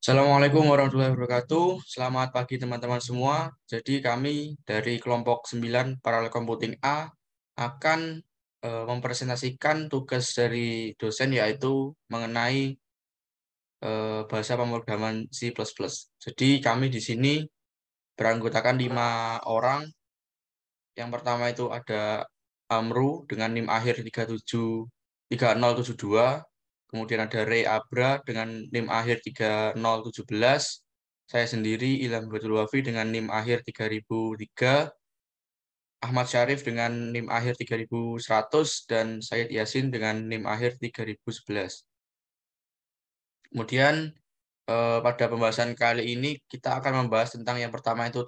Assalamualaikum warahmatullahi wabarakatuh. Selamat pagi teman-teman semua. Jadi kami dari kelompok 9 Paralel Computing A akan mempresentasikan tugas dari dosen yaitu mengenai bahasa pemrograman C++. Jadi kami di sini beranggotakan 5 orang. Yang pertama itu ada Amru dengan NIM akhir 3072. Kemudian ada Ray Abra dengan NIM akhir 3017. Saya sendiri Ilham Batul Wafi dengan NIM akhir 3003. Ahmad Syarif dengan NIM akhir 3100 dan Said Yasin dengan NIM akhir 3011. Kemudian pada pembahasan kali ini kita akan membahas tentang yang pertama itu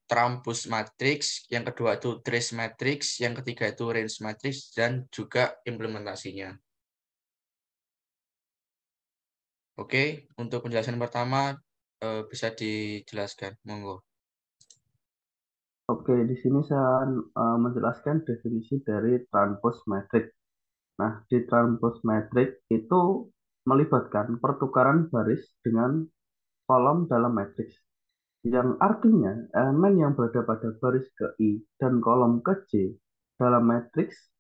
Trampus Matrix, yang kedua itu Trace Matrix, yang ketiga itu Range Matrix, dan juga implementasinya. Oke, untuk penjelasan pertama bisa dijelaskan, monggo. Oke, di sini saya menjelaskan definisi dari transpose matrix. Nah, di transpose matrix itu melibatkan pertukaran baris dengan kolom dalam matriks, yang artinya elemen yang berada pada baris ke I dan kolom ke J dalam matriks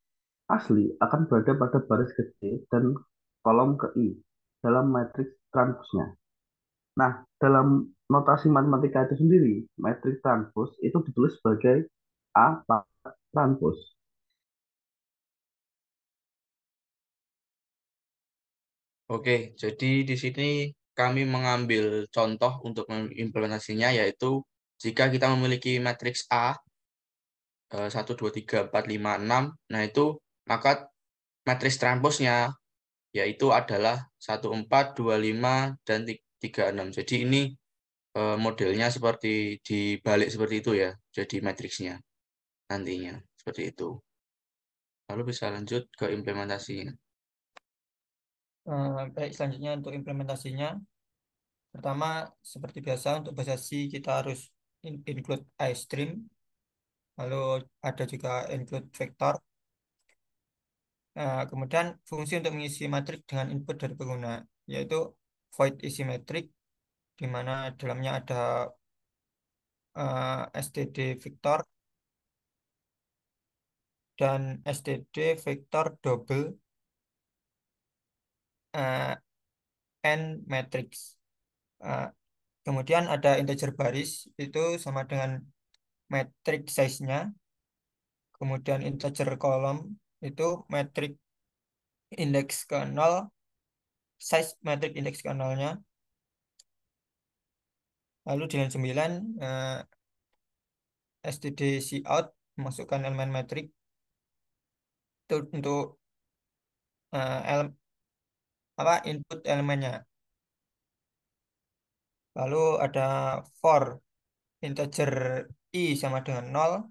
asli akan berada pada baris ke J dan kolom ke I dalam matriks transpose-nya. Nah, dalam notasi matematika itu sendiri, matriks transpose itu ditulis sebagai A transpose. Oke, jadi di sini kami mengambil contoh untuk mengimplementasinya, yaitu jika kita memiliki matriks A 1, 2, 3, 4, 5, 6, nah itu maka matriks transposnya yaitu adalah 1, 4, 2, 5, dan 3, 6. Jadi ini modelnya seperti dibalik seperti itu ya, jadi matriksnya nantinya seperti itu. Lalu bisa lanjut ke implementasinya. Baik, selanjutnya untuk implementasinya, pertama seperti biasa untuk bahasa C kita harus include iStream, lalu ada juga include vektor. Kemudian fungsi untuk mengisi matrik dengan input dari pengguna, yaitu void isi matrik, di mana dalamnya ada std vektor dan std vektor double n matrix. Uh, Kemudian ada integer baris, itu sama dengan matrix size-nya. Kemudian integer kolom itu metrik indeks ke 0, size metrik indeks ke 0-nya. Lalu di line 9, std cout masukkan elemen metrik itu untuk ele- input elemennya. Lalu ada for integer i sama dengan 0,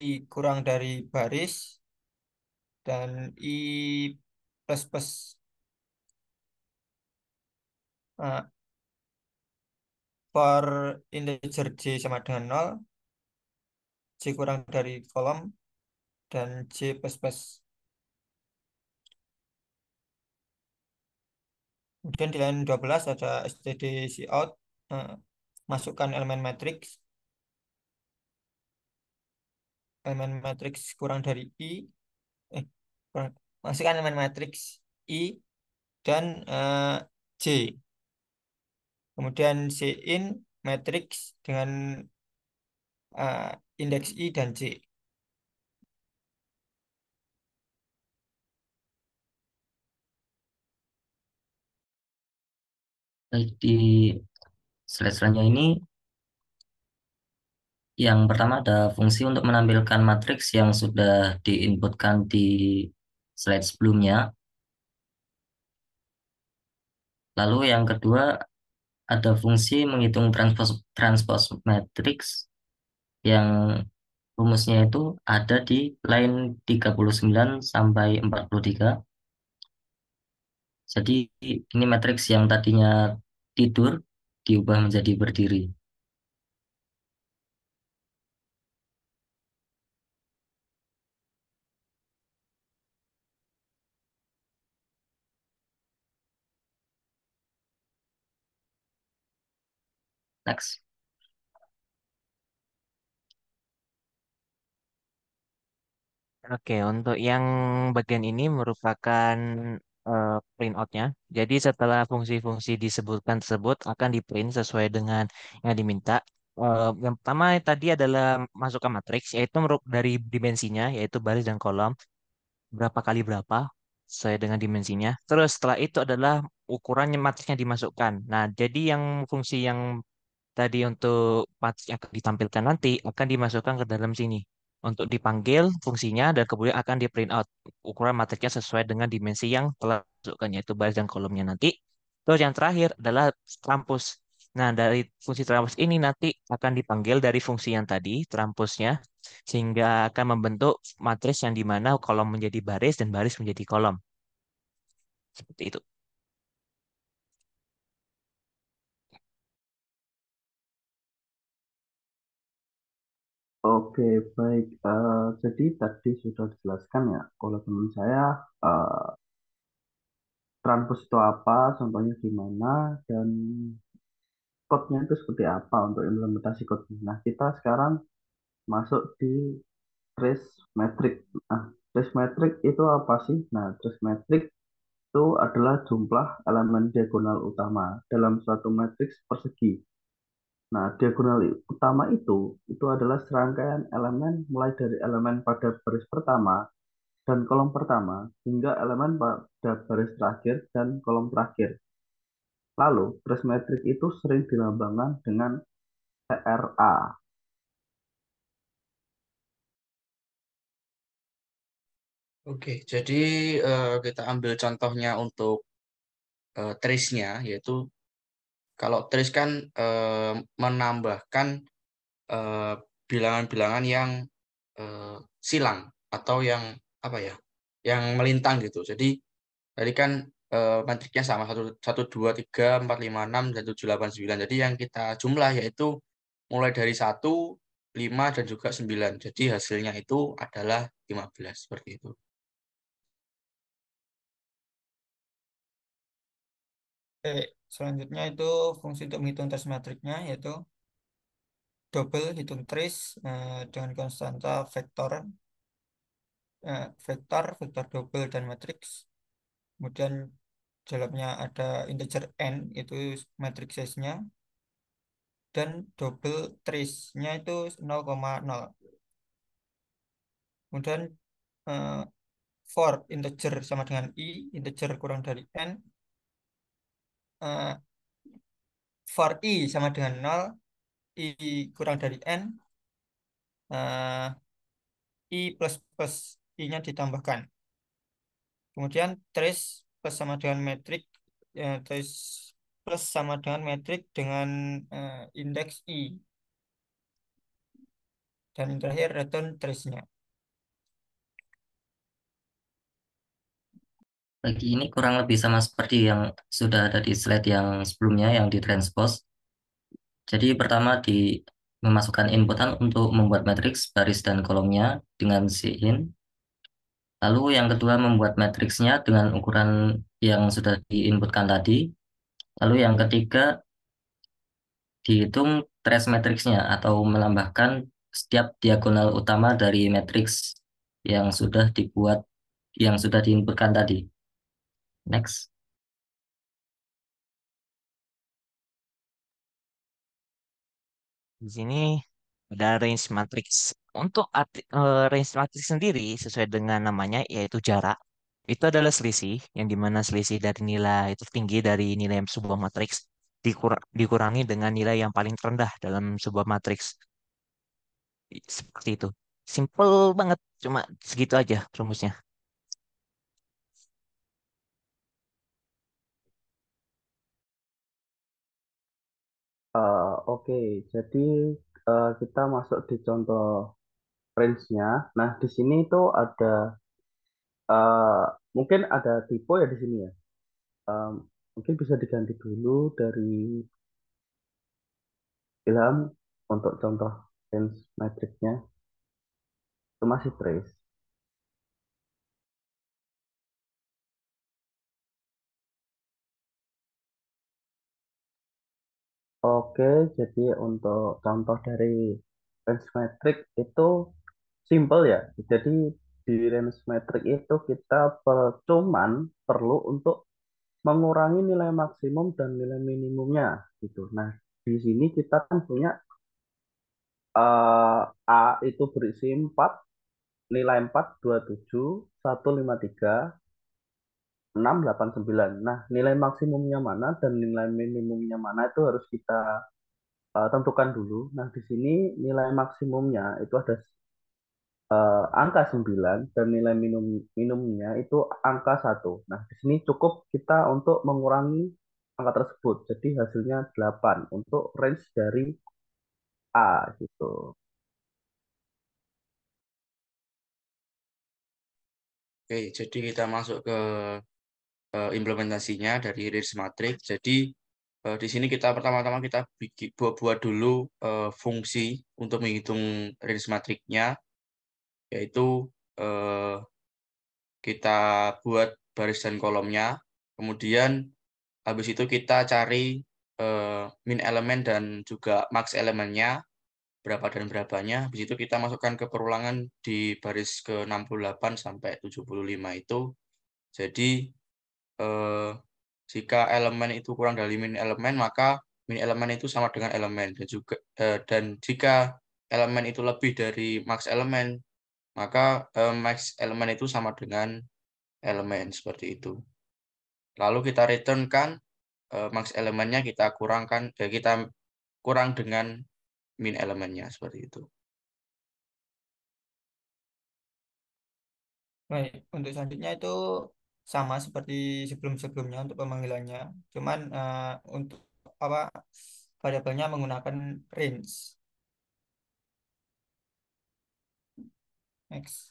i kurang dari baris, dan i plus plus. Eh, for integer j sama dengan 0, j kurang dari kolom, dan j plus plus. Kemudian di line 12 ada std cout, eh, masukkan elemen matriks kurang dari i, eh masukkan elemen matriks i dan j. Kemudian cin matriks dengan indeks i dan j. Baik, di slide selanjutnya ini yang pertama ada fungsi untuk menampilkan matriks yang sudah diinputkan di slide sebelumnya. Lalu yang kedua ada fungsi menghitung transpose matriks yang rumusnya itu ada di line 39 sampai 43. Jadi ini matriks yang tadinya tidur diubah menjadi berdiri. Next. Oke, untuk yang bagian ini merupakan printoutnya. Jadi setelah fungsi-fungsi disebutkan tersebut akan di print sesuai dengan yang diminta. Yang pertama tadi adalah masukkan matriks, yaitu dari dimensinya, yaitu baris dan kolom, berapa kali berapa, sesuai dengan dimensinya. Terus setelah itu adalah ukurannya matriksnya dimasukkan. Nah, jadi yang fungsi yang tadi untuk match yang akan ditampilkan nanti akan dimasukkan ke dalam sini untuk dipanggil fungsinya dan kemudian akan di print out ukuran matrixnya sesuai dengan dimensi yang telah dimasukkan yaitu baris dan kolomnya nanti. Terus yang terakhir adalah transpose. Nah, dari fungsi transpose ini nanti akan dipanggil dari fungsi yang tadi, transpose-nya, sehingga akan membentuk matriks yang di mana kolom menjadi baris dan baris menjadi kolom. Seperti itu. Oke, baik. Jadi tadi sudah dijelaskan ya, kalau teman saya eh, Transpose itu apa, contohnya gimana, dan code-nya itu seperti apa untuk implementasi code-nya. Nah, kita sekarang masuk di trace metric. Nah, trace metric itu apa sih? Nah, trace metric itu adalah jumlah elemen diagonal utama dalam suatu matriks persegi. Nah, diagonal utama itu adalah serangkaian elemen mulai dari elemen pada baris pertama dan kolom pertama hingga elemen pada baris terakhir dan kolom terakhir. Lalu, trace metric itu sering dilambangkan dengan TRA. Oke, jadi kita ambil contohnya untuk trace-nya, yaitu kalau trace kan menambahkan eh, bilangan-bilangan yang eh, silang atau yang apa ya, yang melintang gitu. Jadi tadi kan matriknya sama satu satu dua tiga empat lima enam dan tujuh delapan sembilan. Jadi yang kita jumlah yaitu mulai dari 1, 5 dan juga 9. Jadi hasilnya itu adalah 15 seperti itu. Oke, selanjutnya itu fungsi untuk menghitung trace matriknya yaitu double hitung trace dengan konstanta vektor, vektor double dan matriks. Kemudian dalamnya ada integer n itu matrix size-nya dan double trace-nya itu 0,0. Kemudian eh, for integer sama dengan i, integer kurang dari n, eh, for i sama dengan 0, i kurang dari n, eh, i plus plus i-nya ditambahkan. Kemudian trace plus sama dengan metrik, trace plus sama dengan metrik dengan indeks i. Dan yang terakhir return trace-nya. Bagi ini kurang lebih sama seperti yang sudah ada di slide yang sebelumnya yang di transpose. Jadi pertama memasukkan inputan untuk membuat matriks baris dan kolomnya dengan Cin. Lalu yang kedua membuat matriksnya dengan ukuran yang sudah diinputkan tadi. Lalu yang ketiga dihitung trace matriksnya atau menambahkan setiap diagonal utama dari matriks yang sudah dibuat, yang sudah diinputkan tadi. Next. Di sini ada range matrix. Untuk range matrix sendiri sesuai dengan namanya yaitu jarak. Itu adalah selisih yang dimana selisih dari nilai itu tinggi dari nilai sebuah matriks dikurangi dengan nilai yang paling rendah dalam sebuah matriks. Seperti itu. Simple banget, cuma segitu aja rumusnya. Oke, jadi kita masuk di contoh range-nya. Nah, di sini tuh ada eh, mungkin ada tipe ya di sini ya. Em, Mungkin bisa diganti dulu dari Ilham untuk contoh range matrixnya itu masih trace. Oke, jadi untuk contoh dari range metric itu simple ya. Jadi di range metric itu kita cuman perlu untuk mengurangi nilai maksimum dan nilai minimumnya gitu. Nah, di sini kita kan punya A itu berisi 4, nilai 4, 27, 153, 6, 8, 9. Nah, nilai maksimumnya mana dan nilai minimumnya mana itu harus kita tentukan dulu. Nah, di sini nilai maksimumnya itu ada angka 9 dan nilai minimumnya itu angka 1. Nah, di sini cukup kita untuk mengurangi angka tersebut. Jadi hasilnya 8 untuk range dari A gitu. Oke, jadi kita masuk ke implementasinya dari range matrix. Jadi di sini kita pertama-tama kita buat dulu fungsi untuk menghitung range matrixnya, yaitu eh, kita buat baris dan kolomnya. Kemudian habis itu kita cari min elemen dan juga max elemennya, berapa dan berapanya. Habis itu kita masukkan ke perulangan di baris ke 68 sampai 75 itu. Jadi eh, jika elemen itu kurang dari min elemen, maka min elemen itu sama dengan elemen. Dan jika elemen itu lebih dari max elemen, maka max elemen itu sama dengan elemen seperti itu. Lalu kita returnkan max elemennya kita kurang dengan min elemennya seperti itu. Baik, untuk selanjutnya itu sama seperti sebelum-sebelumnya untuk pemanggilannya. Cuman untuk apa variabelnya menggunakan range. Next.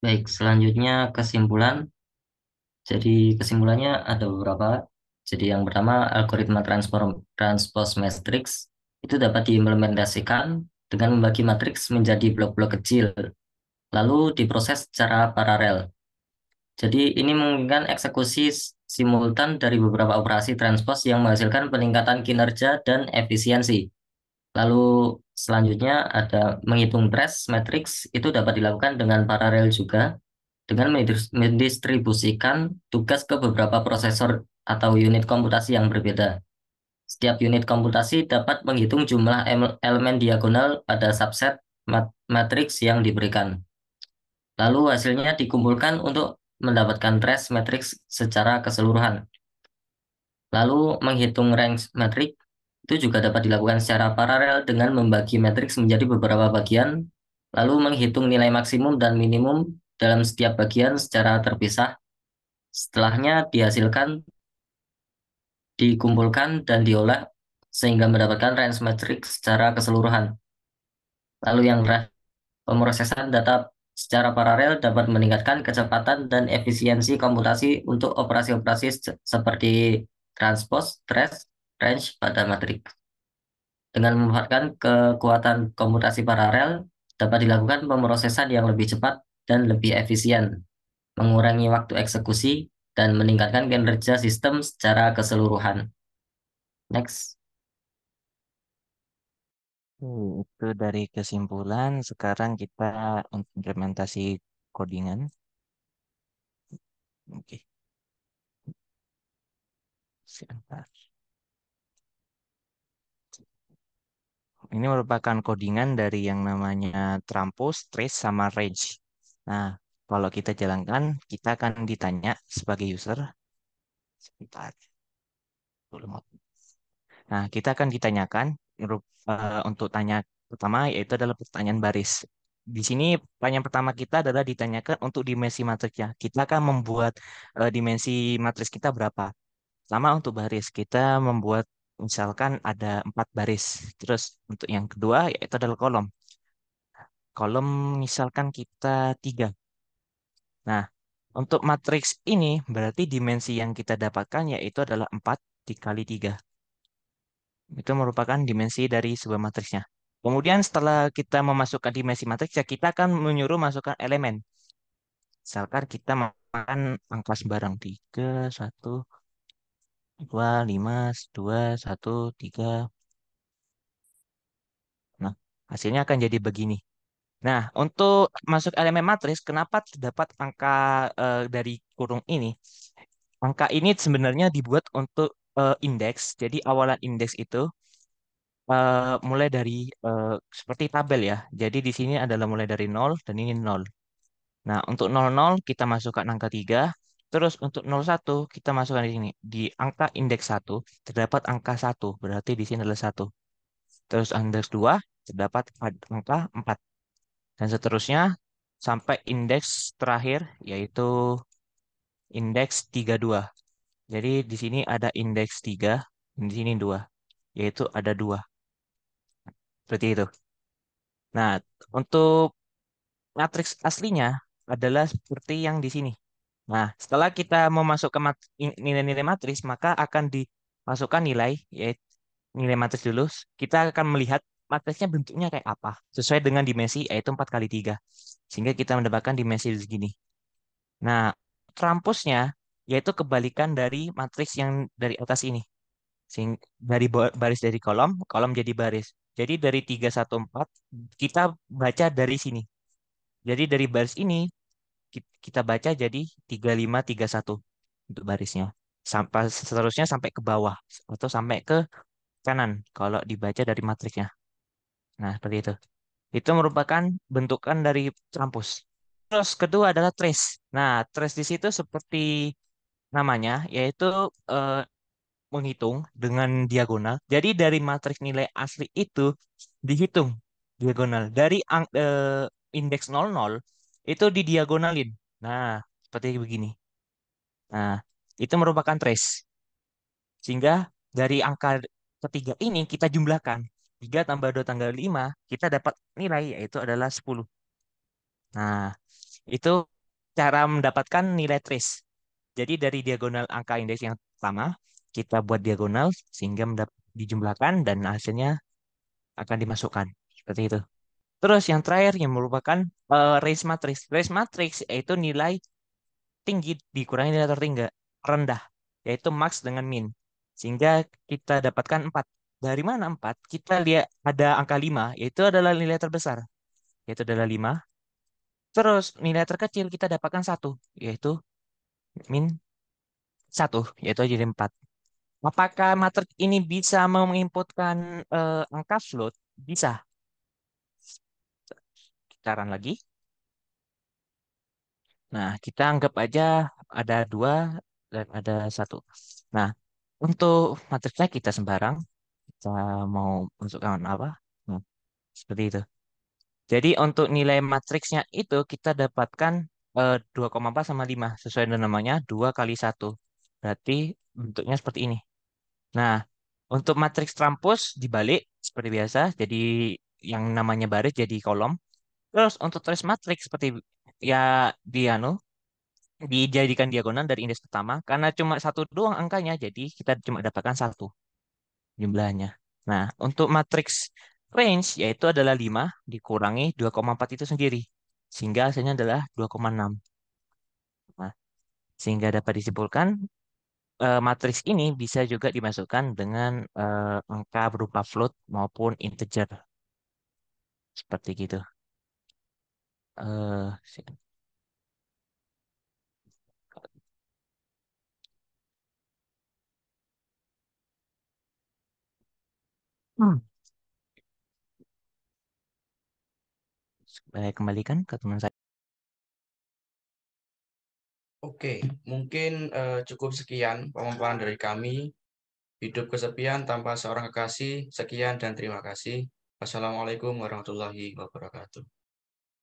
Baik, selanjutnya kesimpulan. Jadi kesimpulannya ada beberapa. Jadi yang pertama, algoritma transpose matrix itu dapat diimplementasikan dengan membagi matriks menjadi blok-blok kecil, lalu diproses secara paralel. Jadi ini memungkinkan eksekusi simultan dari beberapa operasi transpose yang menghasilkan peningkatan kinerja dan efisiensi. Lalu selanjutnya ada menghitung trace matrix itu dapat dilakukan dengan paralel juga dengan mendistribusikan tugas ke beberapa prosesor atau unit komputasi yang berbeda. Setiap unit komputasi dapat menghitung jumlah elemen diagonal pada subset matriks yang diberikan. Lalu hasilnya dikumpulkan untuk mendapatkan trace matrix secara keseluruhan. Lalu menghitung range matrix itu juga dapat dilakukan secara paralel dengan membagi matriks menjadi beberapa bagian, lalu menghitung nilai maksimum dan minimum dalam setiap bagian secara terpisah. Setelahnya dihasilkan, dikumpulkan, dan diolah sehingga mendapatkan range matrix secara keseluruhan. Lalu yang terakhir, pemrosesan data secara paralel dapat meningkatkan kecepatan dan efisiensi komputasi untuk operasi-operasi seperti transpose, trace, range pada matriks. Dengan memanfaatkan kekuatan komputasi paralel, dapat dilakukan pemrosesan yang lebih cepat dan lebih efisien, mengurangi waktu eksekusi, dan meningkatkan kinerja sistem secara keseluruhan. Next. Itu dari kesimpulan. Sekarang kita untuk implementasi codingan. Oke, sebentar. Ini merupakan codingan dari yang namanya transpose, trace, sama range. Nah, kalau kita jalankan, kita akan ditanya sebagai user. Sebentar. Nah, kita akan ditanyakan untuk tanya pertama yaitu adalah pertanyaan baris. Di sini pertanyaan pertama kita adalah ditanyakan untuk dimensi matriksnya. Kita akan membuat dimensi matriks kita berapa. Sama untuk baris, kita membuat misalkan ada 4 baris. Terus untuk yang kedua yaitu adalah kolom. Kolom misalkan kita 3. Nah, untuk matriks ini berarti dimensi yang kita dapatkan yaitu adalah 4 dikali 3. Itu merupakan dimensi dari sebuah matriksnya. Kemudian setelah kita memasukkan dimensi matriks, ya kita akan menyuruh masukkan elemen. Misalkan kita makan angka sembarang 3, 1, 2, 5, 2, 1, 3. Nah, hasilnya akan jadi begini. Nah, untuk masuk elemen matriks, kenapa terdapat angka dari kurung ini? Angka ini sebenarnya dibuat untuk indeks. Jadi awalan indeks itu mulai dari seperti tabel ya. Jadi di sini adalah mulai dari 0 dan ini 0. Nah, untuk 00 kita masukkan angka 3. Terus untuk 01 kita masukkan di sini. Di angka indeks 1 terdapat angka 1. Berarti di sini adalah 1. Terus indeks 2 terdapat angka 4. Dan seterusnya sampai indeks terakhir yaitu indeks 32. Jadi di sini ada indeks 3, di sini 2, yaitu ada 2. Seperti itu. Nah, untuk matriks aslinya adalah seperti yang di sini. Nah, setelah kita memasukkan nilai-nilai matriks, maka akan dimasukkan nilai, yaitu nilai matriks dulu. Kita akan melihat matriksnya bentuknya kayak apa, sesuai dengan dimensi, yaitu 4 kali 3. Sehingga kita mendapatkan dimensi segini. Nah, transpose-nya yaitu kebalikan dari matriks yang dari atas ini. Dari baris dari kolom, kolom jadi baris. Jadi dari 314 kita baca dari sini. Jadi dari baris ini kita baca jadi 3531 untuk barisnya. Sampai seterusnya sampai ke bawah atau sampai ke kanan kalau dibaca dari matriksnya. Nah, seperti itu. Itu merupakan bentukan dari transpose. Terus kedua adalah trace. Nah, trace di situ seperti namanya, yaitu eh, menghitung dengan diagonal. Jadi dari matriks nilai asli itu dihitung diagonal. Dari indeks 00 itu didiagonalin. Nah, seperti begini. Nah, itu merupakan trace. Sehingga dari angka ketiga ini kita jumlahkan. 3 tambah 2 tambah 5, kita dapat nilai yaitu adalah 10. Nah, itu cara mendapatkan nilai trace. Jadi dari diagonal angka indeks yang pertama, kita buat diagonal sehingga dijumlahkan dan hasilnya akan dimasukkan. Seperti itu. Terus yang terakhir yang merupakan race matrix. Race matrix yaitu nilai tinggi dikurangi nilai tertinggi rendah, yaitu max dengan min. Sehingga kita dapatkan 4. Dari mana 4? Kita lihat ada angka 5, yaitu adalah nilai terbesar, yaitu adalah 5. Terus nilai terkecil kita dapatkan 1, yaitu min 1, yaitu jadi 4. Apakah matriks ini bisa menginputkan angka float? Bisa. Kita run lagi. Nah, kita anggap aja ada 2 dan ada 1. Nah, untuk matriksnya kita sembarang. Kita mau masukkan apa? Nah, seperti itu. Jadi untuk nilai matriksnya itu kita dapatkan 2,4 sama 5. Sesuai dengan namanya 2 kali 1. Berarti bentuknya seperti ini. Nah, untuk matriks transpose dibalik seperti biasa, jadi yang namanya baris jadi kolom. Terus untuk trace matrix seperti ya dijadikan diagonal dari indeks pertama karena cuma satu doang angkanya, jadi kita cuma dapatkan 1 jumlahnya. Nah, untuk matriks range yaitu adalah 5 dikurangi 2,4 itu sendiri. Sehingga hasilnya adalah 2,6. Nah, sehingga dapat disimpulkan matriks ini bisa juga dimasukkan dengan angka berupa float maupun integer. Seperti gitu. Eh, hmm. Saya kembalikan ke teman saya. Oke, mungkin cukup sekian pemaparan dari kami. Hidup kesepian tanpa seorang kekasih. Sekian dan terima kasih. Wassalamualaikum warahmatullahi wabarakatuh.